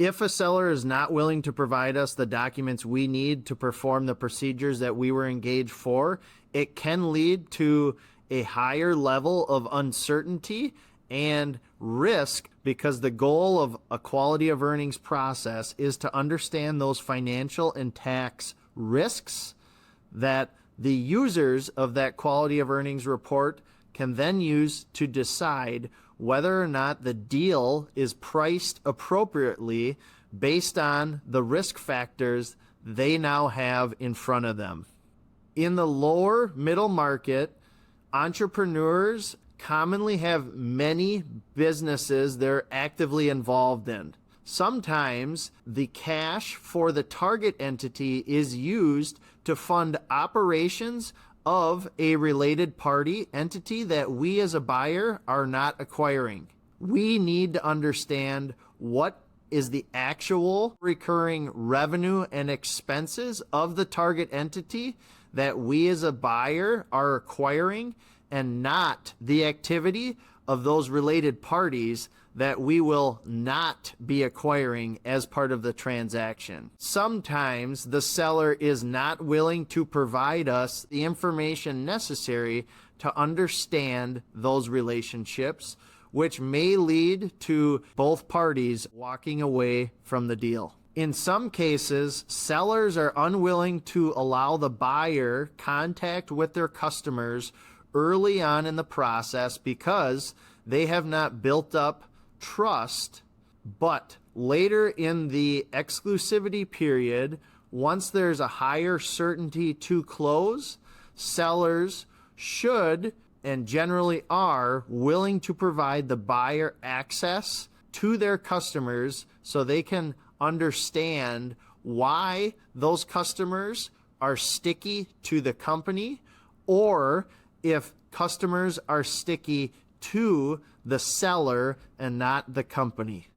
If a seller is not willing to provide us the documents we need to perform the procedures that we were engaged for, it can lead to a higher level of uncertainty and risk, because the goal of a quality of earnings process is to understand those financial and tax risks that the users of that quality of earnings report can then use to decide whether or not the deal is priced appropriately based on the risk factors they now have in front of them. In the lower middle market, entrepreneurs commonly have many businesses they're actively involved in. Sometimes the cash for the target entity is used to fund operations of a related party entity that we as a buyer are not acquiring. We need to understand what is the actual recurring revenue and expenses of the target entity that we as a buyer are acquiring, and not the activity of those related parties that we will not be acquiring as part of the transaction. Sometimes the seller is not willing to provide us the information necessary to understand those relationships, which may lead to both parties walking away from the deal. In some cases, sellers are unwilling to allow the buyer contact with their customers early on in the process because they have not built up trust. But later in the exclusivity period, once there's a higher certainty to close, sellers should and generally are willing to provide the buyer access to their customers so they can understand why those customers are sticky to the company, or if customers are sticky to the seller and not the company.